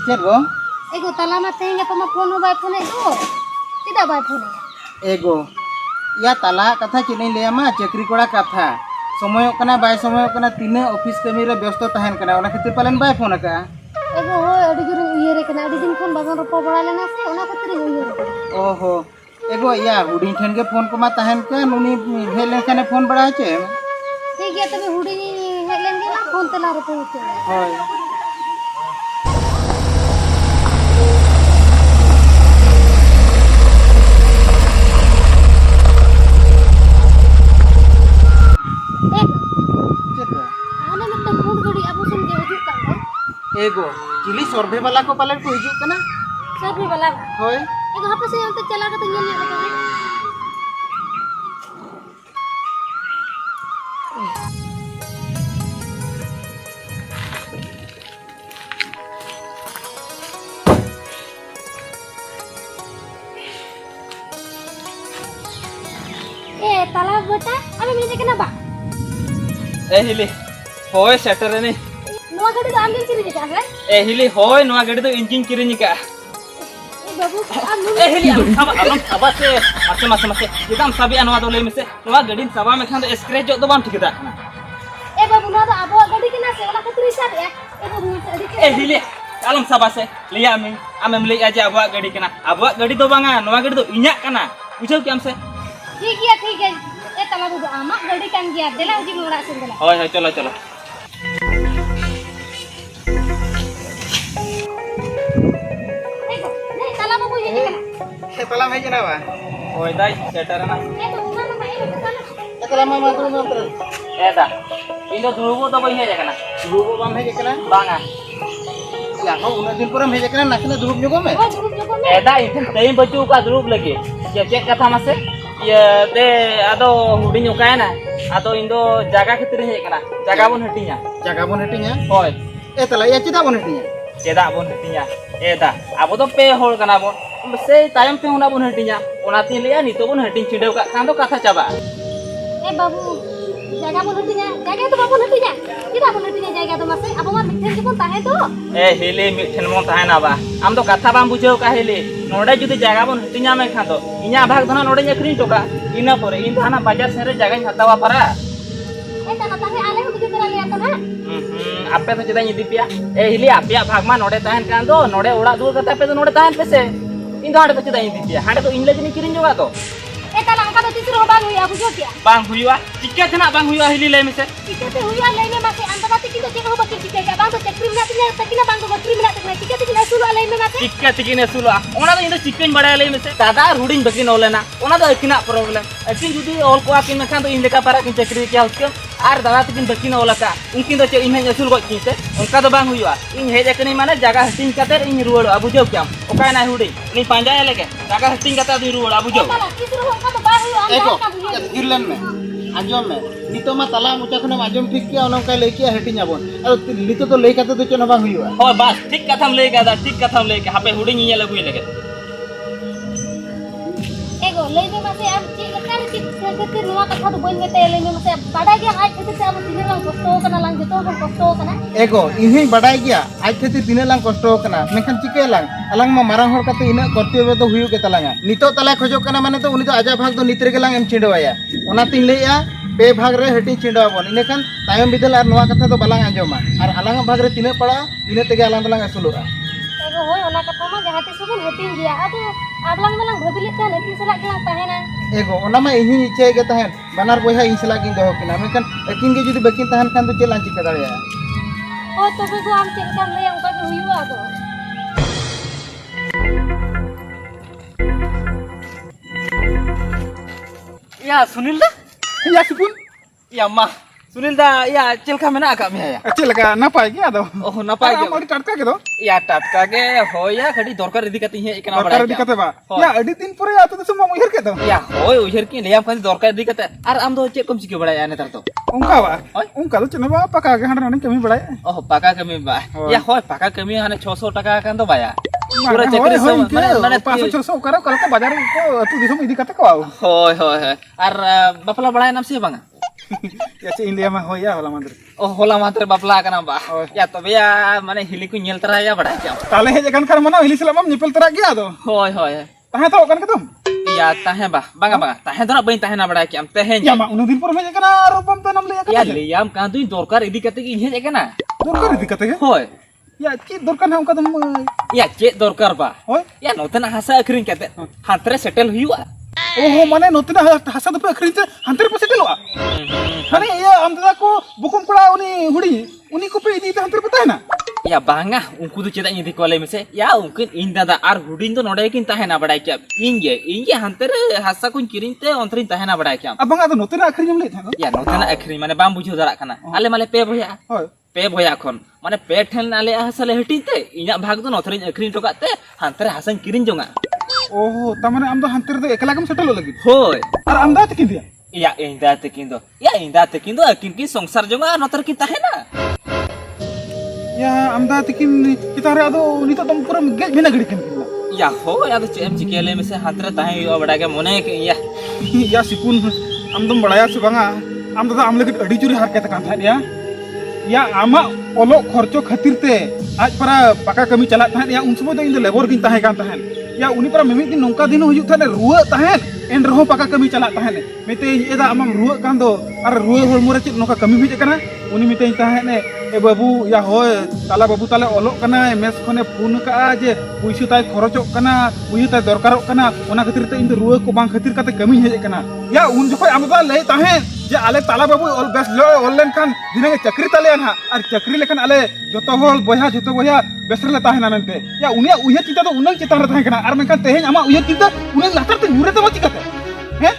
Check गो एगो ताला में तेंगे तो मैं फोन बाय फोन दो किदा बाय फोन एगो या ताला कथा चिनी लेमा चक्री कोड़ा कथा समय कना बाय समय कना तीना ऑफिस कमी रे व्यस्त तहन कना ओना खातिर पालन बाय फोन का एगो हो अडी जुर उयरे कना अडी दिन फोन बागन रोपो बड़ा लेना से ओना खातिर उयरे ओहो एगो या हुडी ठेन के फोन को मा तहन के नुनी हे लेखने फोन बड़ा छे ठीक है तबे हुडी हेलेन के ना फोन तला रोपो होते होय एगो चिली सर्वे वाला को पालन को हिजू कना सर्वे वाला होय एगो हापे से हम तक चला के तो ले ए तालाब बेटा अबे मिले केना बा ए हिली होय सेटर ने नवा गाड़ी तो आमदिन किरी का है ए हिली होय नवा गाड़ी तो इंजिन किरिनी का ए बाबू ए हिली अब से मासे मासे एकदम सभी अनवा तो ले में से नवा गाड़ी सभा में खान स्क्रैच जो तो बाम ठीक दा ए बाबू ना तो अब गाड़ी के ना से वाला खतरी हिसाब है ए बाबू ए हिली आलम सभा से लिया में आमेम ले आजे अब गाड़ी के ना अब गाड़ी तो बांगा नवा गाड़ी तो इन्या कना बुझो क्या हमसे ठीक है ए तालाब दो आमा गाड़ी कान गया देला जी मोड़ा से देला होय होय चलो चलो हे ताला में जना बा होय दाई सेटर ना ताला मा मा तो ए दा इन तो दुरुबो तो बई हे कना दुरुबो बाम हे कना बांगा या हो उन दिन पर हम हे कना नाकना दुरुब जोगो में ए दा इथन तई बच्चू का दुरुब लगे ये चेक कथा मासे ये ते आदो हुडी नुकाय ना आदो इन दो जगह खतिर हे कना जगह बन हटिया जगह बन हटिया होय ए ताला या चिदा बन हटिया चेदा बन हटिया ए दा अब तो पे होल कना बन से टाइम पे होना बन हटिया ओनाती लिया नितो बन हटिन चिडेव का कांदो कथा चाबा ए बाबू जगह बोल हटिया जगह तो बाबू हटिया किदा बोल हटिया जगह तो मासे अब मा मिठन के ताहे तो ए हेले मिठन mon ताहे ना बा आम तो कथा बाम बुझेव का हेले नोडे जुदी जगह बन हटिया में खान तो इन्या भाग धना नोडे एकरी टोका इना परे इन धाना बाजार सेरे जगह हतावा परा ए तना ताहे आले हम करा लिया तो ना आपे तो चेदा इदी पिया ए हिली आपिया भाग मा नोडे ताहन कान दो नोडे ओड़ा दूर कता पे तो नोडे ताहन पे से इन हाडे तो चेदा इदी पिया हाडे तो इनले जनी किरिन जोगा तो ए ताला अंका तो तीसरो बांग हुई बुझो क्या बांग हुईवा टिके तना बांग हुईवा हिली ले में से टिके ते हुई लेने मासे अंतरा ते कितो चेक हो बकी टिके का बांग तो चक्री मिला तिने तकिना बांग तो बकरी मिला तकना टिके ते सुलो लेने मासे टिके तिकिने सुलो ओना तो इन चिकन बड़ा ले में से दादा रूडिंग बकी नोलेना ओना तो अकिना प्रॉब्लम अकिन जुदी ऑल को आकिन खान तो इन लेका पारा किन चक्री क्या उसके आर दादा तिकिन बकी नोलका उनकिन तो चे इन असूल गो किसे उनका तो बांग हुईवा इन हे जकनी माने जगह हटिंग कते इन रुवड़ बुझो क्या ओका ना हुडी नी पांजा लेके जगह हटिंग कते दी रुवड़ बुझो ताला तीसरो हो का तो बांग हुई एको गिरलन में आजम में नितो मा ताला मुचा खने आजम ठीक किया ओना का लेके हटिया बोन और नितो तो ले कते तो चना बांग हुईवा हो बस ठीक कथम ले गदा ठीक कथम ले के हापे हुडी नी लगुई लगे एगो लेने मासे अब चेक कर के नवा कथा तो बोल मेते लेने मासे बड़ा के आज खेते से अब तीन लाख कष्टो कना लांग जतो कष्टो कना एगो इही बड़ाई गया आज खातिर तीन लाख कष्टो कना मेखन चिके लांग अलांग मा मारांग हर कते इना कर्तव्य तो हुयु के तलांगा नितो तला खोजो कना माने तो उनी तो आजा भाग तो नितरे के लांग एम चिंडवाया ओना तीन लेया पे भाग रे हटी चिंडवा बोन इनेखन तायम बिदल आर नवा कथा तो बालांग आंजोमा आर अलांग भाग रे तीन पड़ा इने तेगे अलांग तलांग असुलोआ एगो होय ओना कथा मा जहां ते सबन हटिन गया अब आबलांग मलांग भबिले का नती सला के लांग ताहेना एगो ओना मा इही इच्छा के तहन बनार बोया इन सला किन दहो किना मेखन अकिन के जुदी बकिन तहन खान तो चेला चिका दाड़िया ओ तबे को आम चेक कर ले उनका के हुईवा तो या सुनील दा या सुकुन या मा सुनील दा या चलका मेना का में या अच्छे लगा ना पाए गया दो ओह नपाय आ मोड़ी टटका के दो या टटका के होया खड़ी दरकार इदी कती है एकना बड़ा दरकार इदी कते बा या अडी दिन पुरे आतो तो सुमा उहर के दो या होय उहर की लेया फन दरकार इदी कते आर आम दो चे कम चिके बड़ा या नेतर तो उनका बा उनका तो चने बा पका के हंडा कमी बड़ा ओह पका कमी बा या होय पका कमी हाने 600 टका कान तो बाया पूरा चक्री सब माने 500 600 करो कल का बाजार को तू दिसम इदी कते को आओ होय होय होय आर बफला बड़ा नाम से बांगा Ya cik India mah hoya hola mandre. Oh hola matre bapla kana ba Oh. ya tobe ya mane hili ku nyel tara ya bada jam Tale heja kan kan mana hili selamam nyepel terak gya do. hoy hoy Tahan tau kan ketum. ya tahe ba banga banga tahe dona bain tahe na bada jam tehen Ya mak unu din por heja kana rupam tanam le ya kan. liam kan tu dorkar idi kate ki inhe kana Dorkar di kata ya. hoy Ya cik dorkar ham kadam. ya cek dorkar ba Hoy. ya notena hasa akring kate hantre settle huwa Oh mane notina hasa dope akhrin te hanter pe setelo a. Hani ya am tada ko bukum kula uni hudi. Uni ko pe ini te hanter pe tahena. ya banga unku tu cedak nyidi kole mise ya mungkin inda da ar hudin to node kin tahe na bada jam inge hantre hasa kun kirin te ontrin tahe na bada jam Abang ada notina akhrin jam le thana. ya notena akring mane bam bujo darak kana ale male pe boya Hoy. पे भया खन माने पे ठेन आले हसले हटीते इना भाग दो नथरिन अखरिन टोकाते हांतरे हसन किरिन जोंगा Oh tamane am do hanter de ekalagam setelo lagi. होय Ar am da tikin dia. या इंदा तेकिंदो अकिन की संसार जोंगा नतर की ताहेना Ya amda tikin kita re ado nito tom pura gej bina gedi kan. या हो या तो चेम चिकेले में से हांतरे ताहे यो बड़ा के मने के या Ya sipun am dom badaya se banga am da am lagi adi juri har kata kan tha ya. Ya ama olok khorcho khatir te aj para paka kami chalat thahen ya un sumoy do in labor kin tahe kan tahen. Ya uni para memi din nongka din hujut thahen ruwa tahen en roho paka kami chalat tahen. Mete eda amam ruwa kan do ar ruwa hol mure chit nongka kami bije kana uni mete tahen e babu ya hoy tala babu tala olok kana mes khone phone ka je puisu tai khorocok kana puisu tai dorkarok kana ona khatir te in ruwa ko bang khatir kate kami hej kana. Ya un jokoy amda lei tahen je ale tala babu ol bes lo olen kan dinange chakri tale ha ar chakri lekan ale joto hol boya besrele tahena mente ya unia uya cinta to unang cita tahen kana ar menkan tehen ama uya cinta unang latar te nyure te mati kate he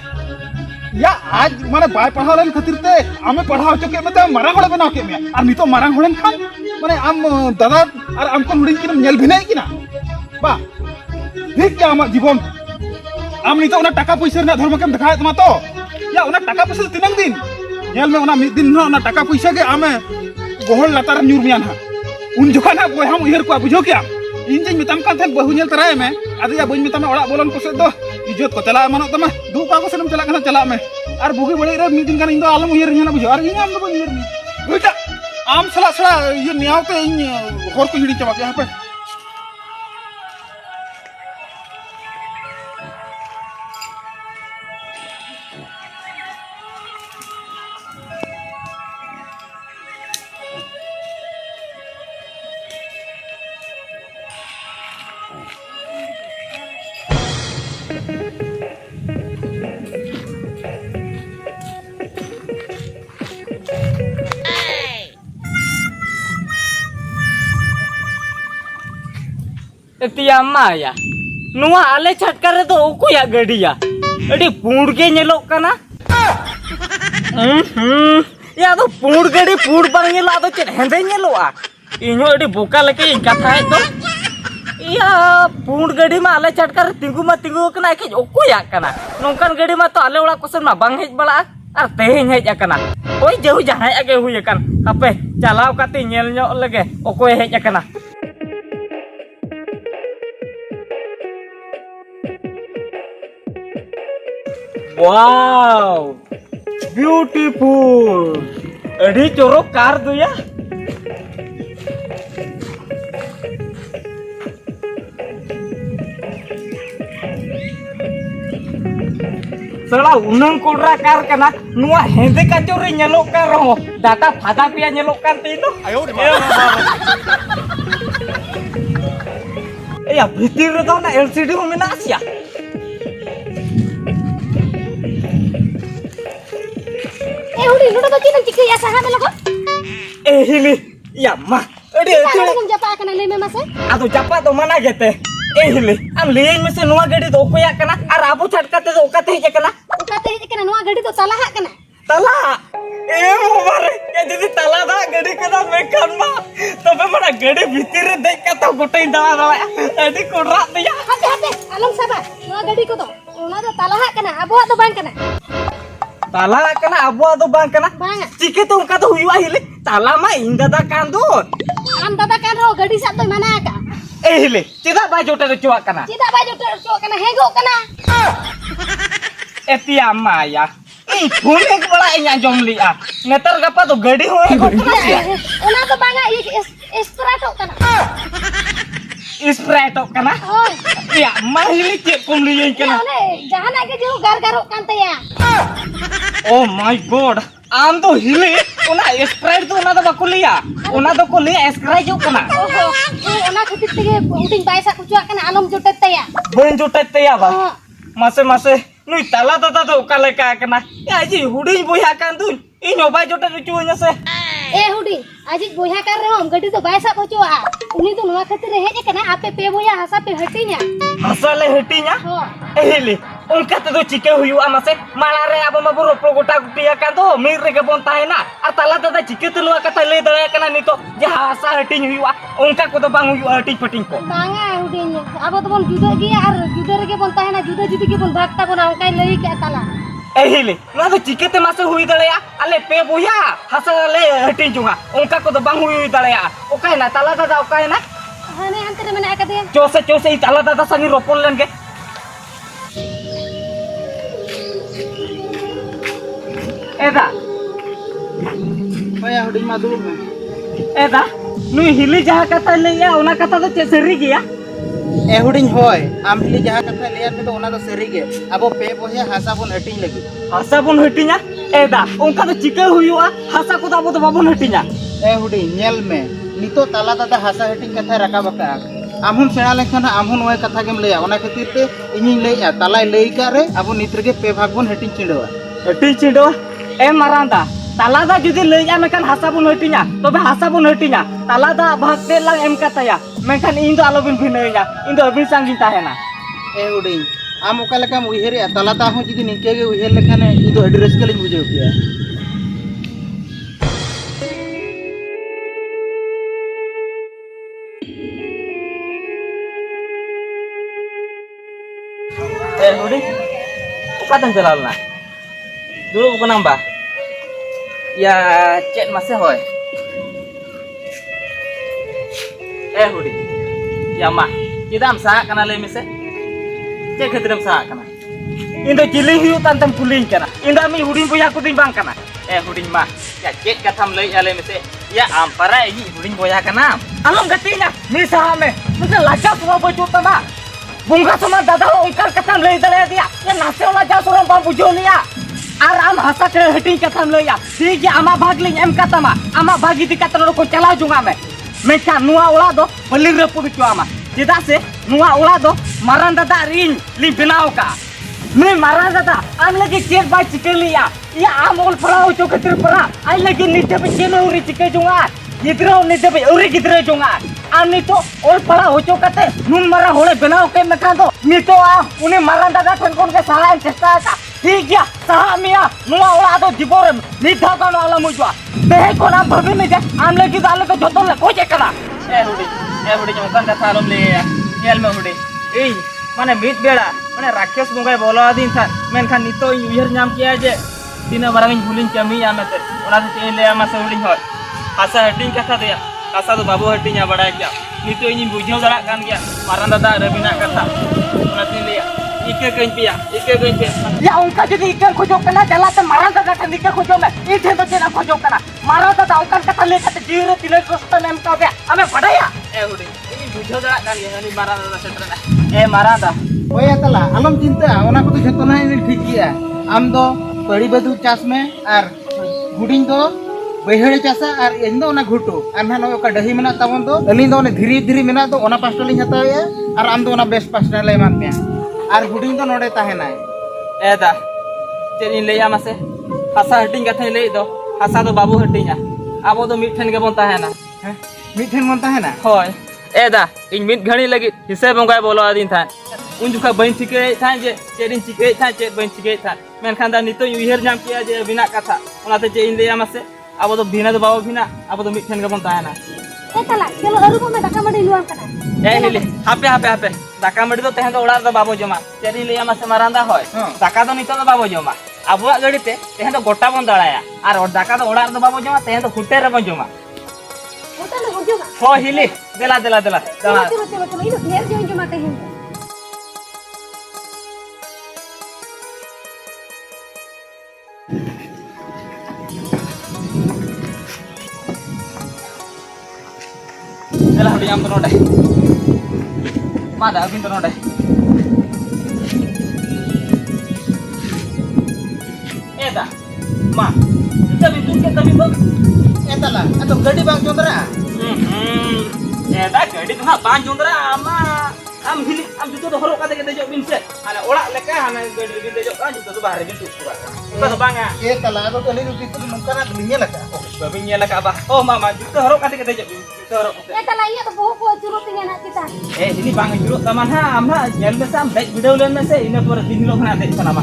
ya आज माने bye पढ़ाव len खातिर te ame पढ़ाव चके मते marang hole bena ke me ar nito marang holen khan mane am dada ar am kon huding kinam nyel binai kina ba ठीक क्या आमा जीवन am nito una taka puisa na dharma kem dekhai tama to ya una taka puisa tinang din nyel me una mid din na una taka puisa ke ame gohol latar nyur mian ha un jokhan ha boy ham uhir ko bujho kya injin mitam kan than bahu nyel taraye me adu ya boy mitam orak bolon ko se do ijot ko chala manok tama du ka ko senam chala kana chala me ar bugi bole re mid din kan indo alam uhir nyana bujho ar inyam do uhir ni buja am sala sala ye niaw te in hor ko hidi chama ke ha pe तिया माया नुआ आले छटकार रे तो ओकुया गडिया अडी पूड के नेलोक कना या तो पूड गडी पूड पर नेला तो चेद हेंदे नेलोआ इनो अडी बोका लके कथा है तो या पूड गडी मा आले छटकार तिंगु कना के ओकुया कना नोंकान गडी मा तो आले ओला कोसन मा बांग हेज बड़ा और तेहें हेज कना ओय जेहु जहाय आगे हुय कन हापे चलाव काते नेल ᱧᱚᱜ लगे ओकोय हेज कना Wow, beautiful. Adi corok car tuh ya. Salah unang kodra car kana nuah hende kacuri nyelok car roh. Data pada pia nyelok kan tino. Ayo deh. Ya bitir tuh na LCD menas ya. Hudi lu udah begini cikgu ya saham lo kok? Hili, ya mah. Adi Kita akan japa akan lele mas Atu japa to mana gete? Hili, am lieng mese nuwa gadi to ko ya kana ar abu chatkate to okate he kana. Ukate he kana nuwa gadi to salah kana. Tala. Mare, ya jadi tala da gadi kana mekan ma. Tobe mana gadi bhitir re dek ka to gotai da adi kodra dia. Hati alam sabar. Nuwa gadi ko to. Ona to salah kana abu to bang kana. Tala kana abu ado bang kana. Bang. Cike to ka to huywa hili. Tala ma inda da kandut. Am dada kan ro gadi sat to mana ka? Hili, cida ba jota to cuak kana. Cida baju to kana hego kana. Etia maya. In phone एक बड़ा इन जम लिया नेतर गपा तो गाड़ी हो ओना तो बांगा Sprite कना स्प्राइट कना होय या माहिली चे कुम लिये कना ओने जहाना के जो गार कान तया ओ माय गॉड आम तो हिले ओना स्प्राइट तो ओना तो बाको लिया ओना तो को लिया स्प्राइट जो कना ओहो ओना खातिर तेगे उटिंग बायसा कुचुआ कना आलम जोटे तया बन जोटे तया बा मासे मासे नुई ताला दादा तो का लेका कना या जी हुडी बोया कान तू इन ओबा जोटे रुचुया से ए हुडी आज बोया कर रे हम गडी तो बायसा कुचुआ उनी तो नवा खातिर हेज कना आपे पे बोया हसा पे हटिnya हसले हटिnya हो एहिले उनका तो चिके हुआ मासे माला रे अब मबो रोपो गोटा गुटिया कान तो मीर रे के बोनता है ना और ताला दादा चिके तो नवा कथा ले दया कना नि तो जे हसा हटिኝ हुआ उनका को तो बांग हुआ हटिኝ पटिङ को बांगा हुडी अब तो बन जुदा गिया और जुदा रे के बोनता है ना जुदा जुदी के बोन भागता को ना उनका लई के ताला एहिले ना तो चिके ते मासे हुई दया अले पे बोया हसा ले हटिኝ जुगा उनका को तो बांग हुई दया ओका ना ताला दादा ओका है ना हने अंतर में ना का दे चोसे ताला दादा संगी रोपल लन के एदा भैया हुडी मा दुलुम में एदा नुई हिली जहा कथा लैया ओना कथा तो चे सरी गया ए हुडिंग होय आम हिली जहा कथा लेया पे तो ओना तो सरी गे अब पे बोया हासा बन हटिኝ लगी हसा बन हटिኛ एदा उनका तो चिके हुआ हसा को तो बाबन हटिኛ ए हुडी नेल में नितो ताला दादा हासा हटिኝ कथा रका बका आम हम सेना लेखन आम हम नोय कथा गेम लेया ओना खातिर ते इᱧ लेया ताला लई का रे अब नित्र के पे भाग बन हटिኝ चिंडवा हटिኝ चिंडवा ए मारांदा तालादा जुदी लैया मेkan hasa bun hatinya तबे hasa bun hatinya तालादा भाग ते lang em kataya मेkan इन तो आलोबिन भिनैया इन तो अबिन सांगिन ताहेना ए हुडी आम ओका लेकाम उइहरिया ताला ता हो जुदी निके गे उइहर लेखाने इ दो अडी रस्के लिन बुझेव किया ए हुडी ओका तन चलालना dulu bukan nambah ya cek masih hoy hudi ya mah kita amsa kana le mise cek khadram sa kana indo ciling hiu tantem kuling kana inda mi huding boya kuting bang kana huding mah ya cek katam le ale mise ya ampara ini huding boya kana alam gatinya mi sahame mungkin laja semua bocor tama bunga sama dada ongkar katam le dale dia ya nase laja sorong bang bujonia आराम हंसा के हटिंग कथम लैया ठीक है आमा भाग लिंग M कथमा आमा भागी दी कथन को चला जुंगा मैं क्या नुआ उड़ा दो बलिंग रे पुबी क्यों आमा जिदा से नुआ उड़ा दो मारन दादा रिंग ली बिनाओ का मैं मारन दादा आम लगे चेक बाय चिकन लिया ये आम ओल फड़ा हो चो कतिर परा आई लगे नीचे पे चेनो उरी चिके जुंगा गिदरो नीचे पे उरी गिदरे जुंगा आम नी तो ओल फड़ा हो चो कते नुन मारा होले बिनाओ के मैं दो नी तो आ उन्हें मारन दादा ठन कोन के सहायन चेष्टा था ठीक है साहमिया नुआ ओला तो जीबोर निधा कानो आला मुजवा देह को ना भबी में जे आम लगी दाले तो जतो ले कोजे कना ए हुडी जमकन कथा आलम ले येल में हुडी ए माने मित बेड़ा माने राक्षस बंगाय बोला दिन था मेनखान नितो उयहर नाम किया जे तीना बारंग भूलिन कमी आमेते ओला तो चे ले आमा से हुडी होय हासा हटिंग कथा दे हासा तो बाबू हटिंया बड़ा क्या नितो इन बुझो दड़ा कान गया मारन दादा रबिना कथा ओला तीन ले इके गइन पे या उनका जदी इके खोजो कना चला त मारा दादा के निके खोजो में इथे तो तेरा खोजो कना मारा दादा उनका कथा ले कते जीरो तिले कोस्ता नेम का बे हमें पढ़ाया ए हुडी इन बुझो दड़ा कान गया नि मारा दादा सेटरा ए मारा दा ओया तला आलम चिंता ओना को जतो ना ठीक किया आम दो पड़ी बदु चास में और हुडिंग दो बैहड़े चासा और इन दो ना घुटू आना नो का डही मेना तबन दो अली दो ने धीरे धीरे मेना दो ओना पास्टल लिन हताया और आम दो ओना बेस्ट पास्टल ले मान पे और हुडिंग दो नोडे ताहेनाय एदा चेन इन लेया मासे हासा हटिंग कथा ले दो हासा दो बाबू हटिंगा आबो दो मिठन के बोन ताहेना मिठन मन ताहेना होय एदा इन मिट घणी लगी हिसाब बंगाय बोलो आदिन था उन जुका बइन चिके था जे चेरिन चिके था चे बइन चिके था मेनखान दा नितो उयहर नाम किया जे बिना कथा ओनाते चे इन लेया मासे आबो दो बिना दो बाबू बिना आबो दो मिठन के बोन ताहेना ए तला चलो अरुको में दाका मडी लुआन कना ए हेले हापे दाका मडी दो तेहन दो ओड़ा दो बाबू जमा चेरिन लेया मासे मारांदा होय दाका दो नितो दो बाबू जमा आबुआ गड़ी ते तेहन दो गोटा बन दड़ाया और दाका दो ओड़ा दो बाबू जमा तेहन दो फुटे रे बन जमा होता ना होजो हो हिली देला चलो इनो ढेर जोइन जमा ते हैं di am to deh. Ma da bin to deh. Eta. Ma. Kita bintu kita bintu. Eta lah, atau gadi bang condra. Eta gadi tuh bang condra ama. Am hili am jutu to horok kata kita jok binse. Ana orak leka ana gadi bintu jok kan jutu tuh bahari bintu suka. Bukan banga. Eta lah, atau kali itu itu nungkana belinya lah kak. Babinya leka apa? Oh mama jutu horok kata kita jok bintu horok. Eta lah iya tuh buah curut tinggal nak kita. Ini bang juruk taman ha amha jel besam dek video len mese ina por dinilo kana dek sana mah.